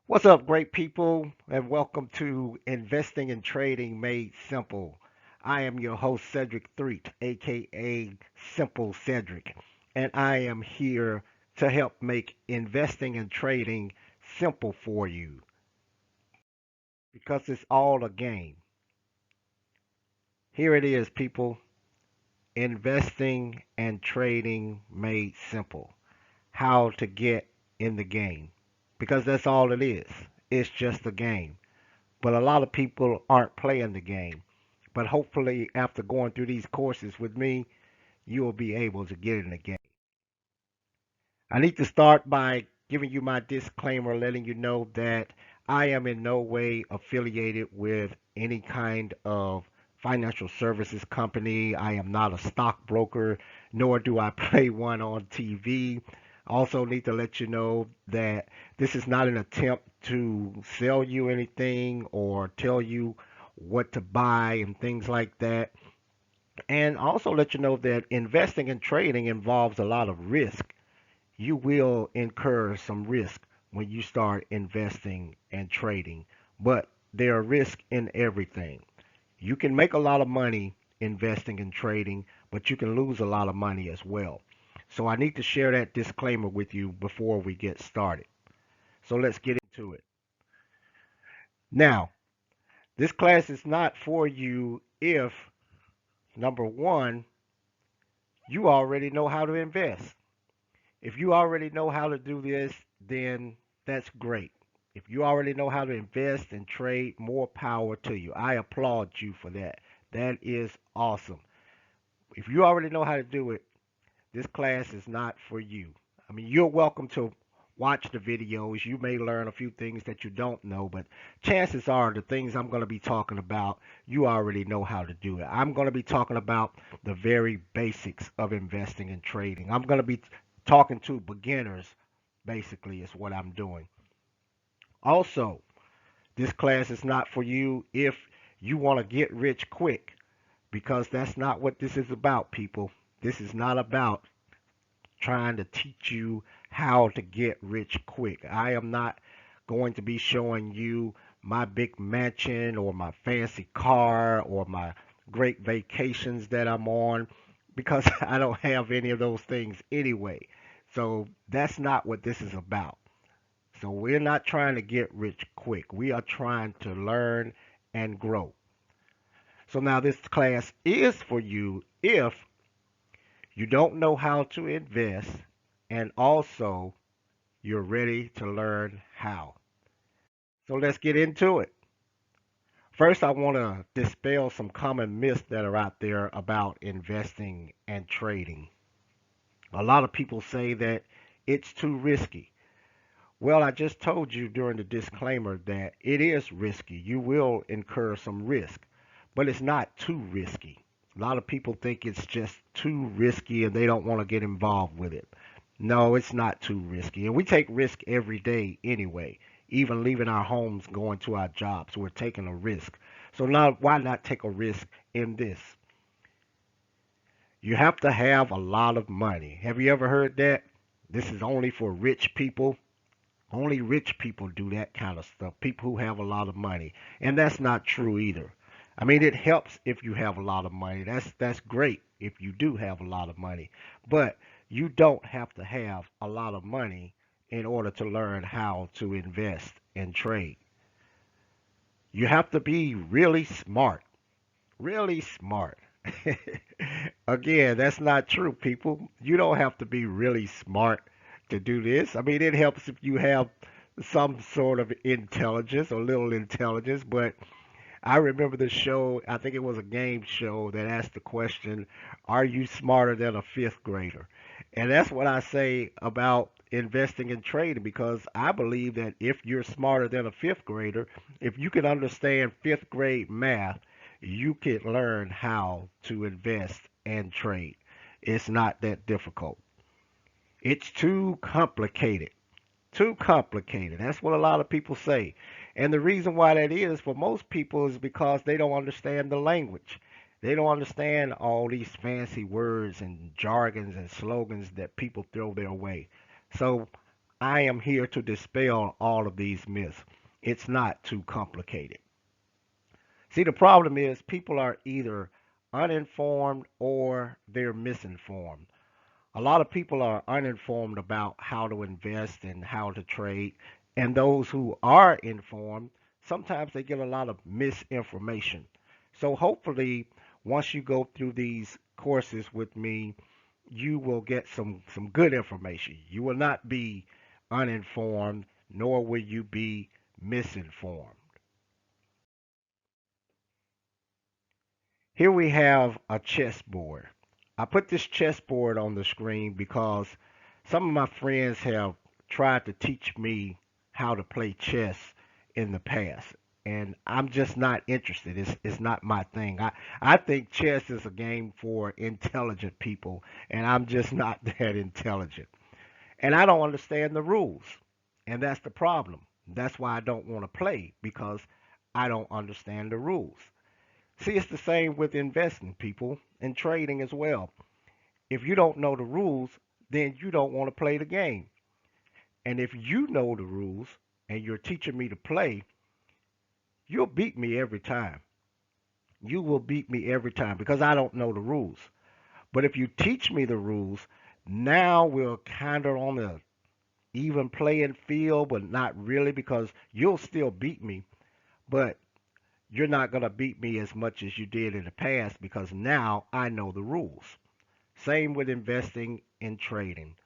What's up, great people, and welcome to Investing and Trading Made Simple. I am your host, Cedric Threet, aka Simple Cedric, and I am here to help make investing and trading simple for you because it's all a game. Here it is, people. Investing and trading made simple. How to get in the game. Because that's all it is. It's just a game. But a lot of people aren't playing the game. But hopefully, after going through these courses with me, you will be able to get in the game. I need to start by giving you my disclaimer, letting you know that I am in no way affiliated with any kind of financial services company. I am not a stockbroker, nor do I play one on TV. Also, need to let you know that this is not an attempt to sell you anything or tell you what to buy and things like that. And also let you know that investing and trading involves a lot of risk. You will incur some risk when you start investing and trading, but there are risks in everything. You can make a lot of money investing and trading, but you can lose a lot of money as well. So I need to share that disclaimer with you before we get started. So let's get into it. Now, this class is not for you if, number one, you already know how to invest. If you already know how to do this, then that's great. If you already know how to invest and trade, more power to you. I applaud you for that. That is awesome. If you already know how to do it, this class is not for you. I mean, you're welcome to watch the videos. You may learn a few things that you don't know, but chances are the things I'm going to be talking about, you already know how to do it. I'm going to be talking about the very basics of investing and trading. I'm going to be talking to beginners, basically, is what I'm doing. Also, this class is not for you if you want to get rich quick, because that's not what this is about, people. This is not about trying to teach you how to get rich quick. I am not going to be showing you my big mansion or my fancy car or my great vacations that I'm on because I don't have any of those things anyway. So that's not what this is about. So we're not trying to get rich quick. We are trying to learn and grow. So now this class is for you if you don't know how to invest and also you're ready to learn how. So let's get into it. First, I want to dispel some common myths that are out there about investing and trading. A lot of people say that it's too risky. Well, I just told you during the disclaimer that it is risky. You will incur some risk, but it's not too risky. A lot of people think it's just too risky and they don't want to get involved with it. No, it's not too risky. And we take risk every day anyway. Even leaving our homes, going to our jobs, we're taking a risk. So now, why not take a risk in this? You have to have a lot of money. Have you ever heard that? This is only for rich people. Only rich people do that kind of stuff. People who have a lot of money. And that's not true either. I mean, it helps if you have a lot of money. That's great if you do have a lot of money. But you don't have to have a lot of money in order to learn how to invest and trade. You have to be really smart. Really smart. Again, that's not true, people. You don't have to be really smart to do this. I mean, it helps if you have some sort of intelligence or little intelligence, but I remember the show, I think it was a game show that asked the question, are you smarter than a fifth grader? And that's what I say about investing and trading because I believe that if you're smarter than a fifth grader, if you can understand fifth grade math, you can learn how to invest and trade. It's not that difficult. It's too complicated. Too complicated. That's what a lot of people say. And the reason why that is for most people is because they don't understand the language. They don't understand all these fancy words and jargons and slogans that people throw their way. So I am here to dispel all of these myths. It's not too complicated. See, the problem is people are either uninformed or they're misinformed. A lot of people are uninformed about how to invest and how to trade, and those who are informed, sometimes they get a lot of misinformation. So hopefully, once you go through these courses with me, you will get some good information. You will not be uninformed, nor will you be misinformed. Here we have a chessboard. I put this chessboard on the screen because some of my friends have tried to teach me how to play chess in the past. And I'm just not interested. It's not my thing. I think chess is a game for intelligent people, and I'm just not that intelligent. And I don't understand the rules. And that's the problem. That's why I don't want to play because I don't understand the rules. See, it's the same with investing, people, and trading as well. If you don't know the rules, then you don't want to play the game. And if you know the rules and you're teaching me to play, you'll beat me every time. You will beat me every time because I don't know the rules. But if you teach me the rules, now we're kind of on the even playing field, but not really because you'll still beat me, but you're not going to beat me as much as you did in the past because now I know the rules. Same with investing and trading.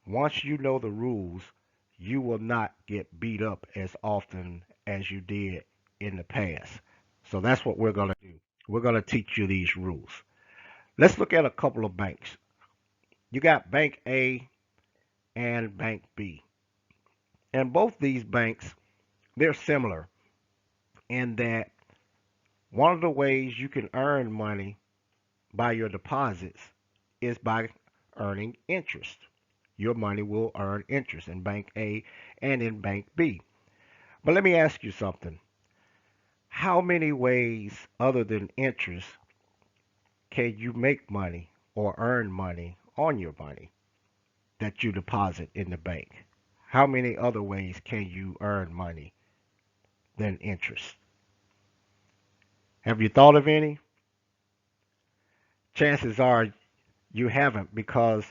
Once you know the rules, you will not get beat up as often as you did in the past. So that's what we're going to do. We're going to teach you these rules. Let's look at a couple of banks. You got Bank A and Bank B. And both these banks, they're similar in that one of the ways you can earn money by your deposits is by earning interest. Your money will earn interest in Bank A and in Bank B. But let me ask you something. How many ways other than interest can you make money or earn money on your money that you deposit in the bank? How many other ways can you earn money than interest? Have you thought of any? Chances are you haven't because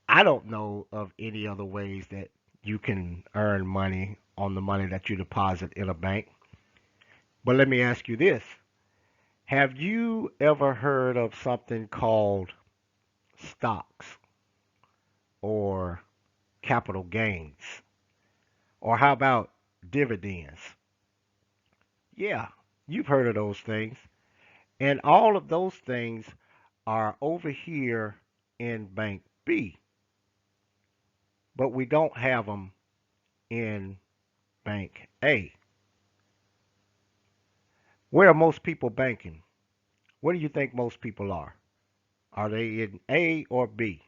I don't know of any other ways that you can earn money on the money that you deposit in a bank. But let me ask you this. Have you ever heard of something called stocks or capital gains? Or how about dividends? Yeah, you've heard of those things. And all of those things are over here in Bank B, but we don't have them in Bank A. Where are most people banking? Where do you think most people are? Are they in A or B?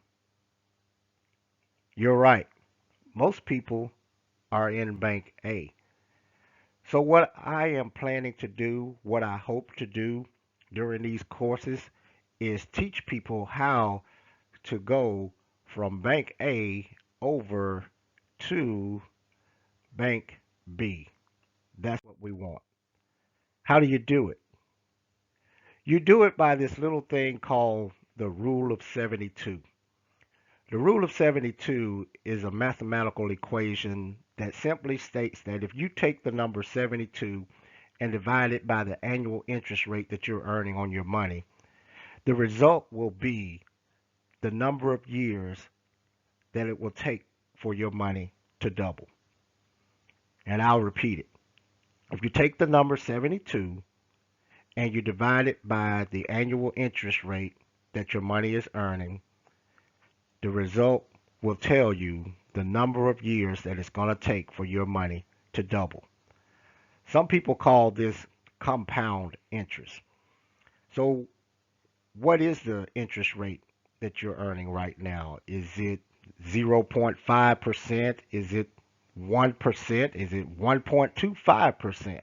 You're right. Most people are in Bank A. So, what I am planning to do, what I hope to do during these courses, is teach people how to go from Bank A over to Bank B. That's what we want. How do you do it? You do it by this little thing called the Rule of 72. The Rule of 72 is a mathematical equation that simply states that if you take the number 72 and divide it by the annual interest rate that you're earning on your money, the result will be the number of years that it will take for your money to double. And I'll repeat it. If you take the number 72 and you divide it by the annual interest rate that your money is earning, the result will tell you the number of years that it's going to take for your money to double. Some people call this compound interest. So, what is the interest rate that you're earning right now? Is it 0.5%? Is it 1%? Is it 1.25%?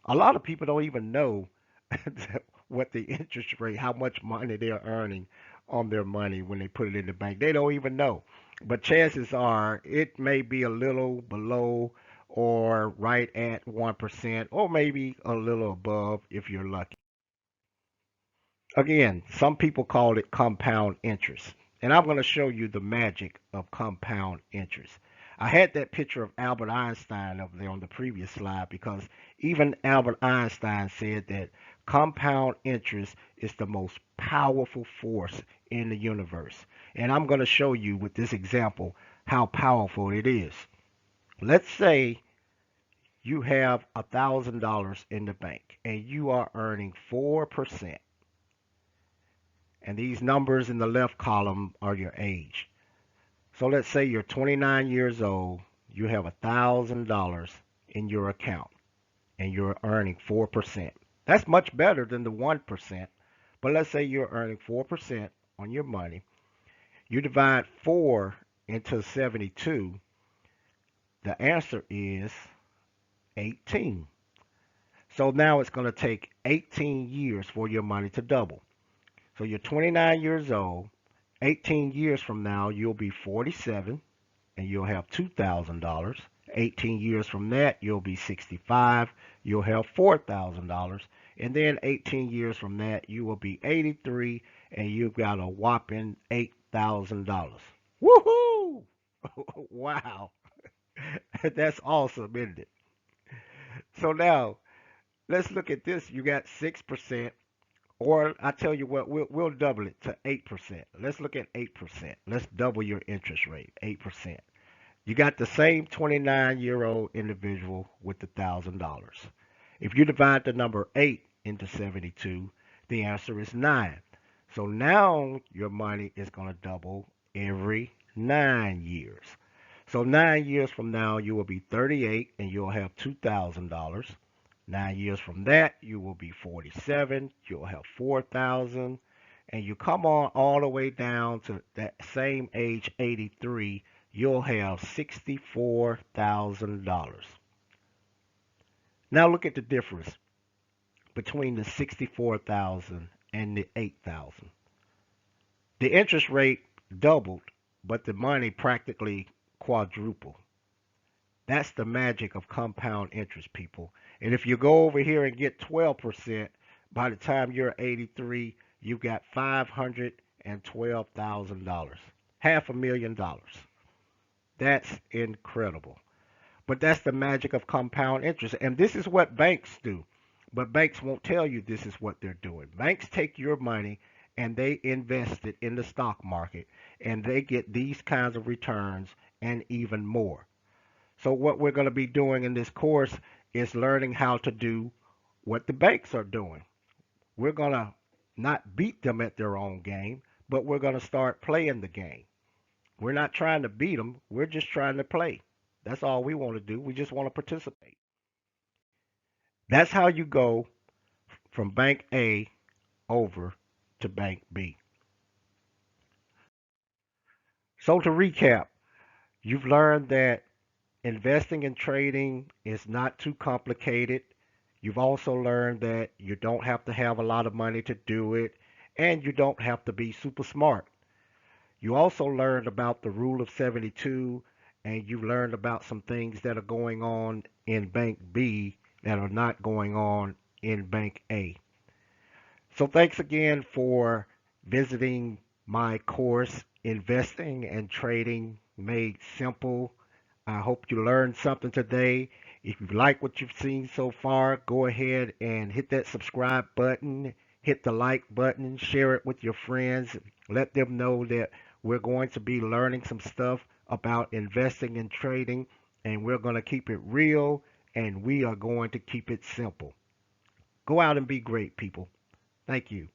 A lot of people don't even know what the interest rate, how much money they're earning on their money when they put it in the bank. They don't even know. But chances are it may be a little below or right at 1% or maybe a little above if you're lucky. Again, some people call it compound interest. And I'm going to show you the magic of compound interest. I had that picture of Albert Einstein up there on the previous slide because even Albert Einstein said that compound interest is the most powerful force in the universe. And I'm going to show you with this example how powerful it is. Let's say you have $1,000 in the bank and you are earning 4%. And these numbers in the left column are your age. So let's say you're 29 years old, you have $1,000 in your account, and you're earning 4%. That's much better than the 1%. But let's say you're earning 4% on your money. You divide 4 into 72, the answer is 18. So now it's going to take 18 years for your money to double. So you're 29 years old. 18 years from now, you'll be 47 and you'll have $2,000. 18 years from that, you'll be 65. You'll have $4,000. And then 18 years from that, you will be 83 and you've got a whopping $8,000. Woohoo! Wow. That's awesome, isn't it? So now, let's look at this. You got 6%. Or I tell you what, we'll double it to 8%. Let's look at 8%. Let's double your interest rate, 8%. You got the same 29-year-old individual with the $1,000. If you divide the number 8 into 72, the answer is 9. So now your money is going to double every 9 years. So 9 years from now, you will be 38 and you'll have $2,000. 9 years from that, you will be 47. You'll have 4,000. And you come on all the way down to that same age, 83, you'll have $64,000. Now look at the difference between the 64,000 and the 8,000. The interest rate doubled, but the money practically quadrupled. That's the magic of compound interest, people. And if you go over here and get 12%, by the time you're 83, you've got $512,000. $500,000. That's incredible. But that's the magic of compound interest. And this is what banks do. But banks won't tell you this is what they're doing. Banks take your money and they invest it in the stock market and they get these kinds of returns and even more. So what we're going to be doing in this course is learning how to do what the banks are doing. We're going to not beat them at their own game, but we're going to start playing the game. We're not trying to beat them. We're just trying to play. That's all we want to do. We just want to participate. That's how you go from Bank A over to Bank B. So to recap, you've learned that investing and trading is not too complicated. You've also learned that you don't have to have a lot of money to do it, and you don't have to be super smart. You also learned about the rule of 72, and you learned about some things that are going on in Bank B that are not going on in Bank A. So thanks again for visiting my course, Investing and Trading Made Simple. I hope you learned something today. If you like what you've seen so far, go ahead and hit that subscribe button, hit the like button, share it with your friends. Let them know that we're going to be learning some stuff about investing and trading, and we're going to keep it real and we are going to keep it simple. Go out and be great, people. Thank you.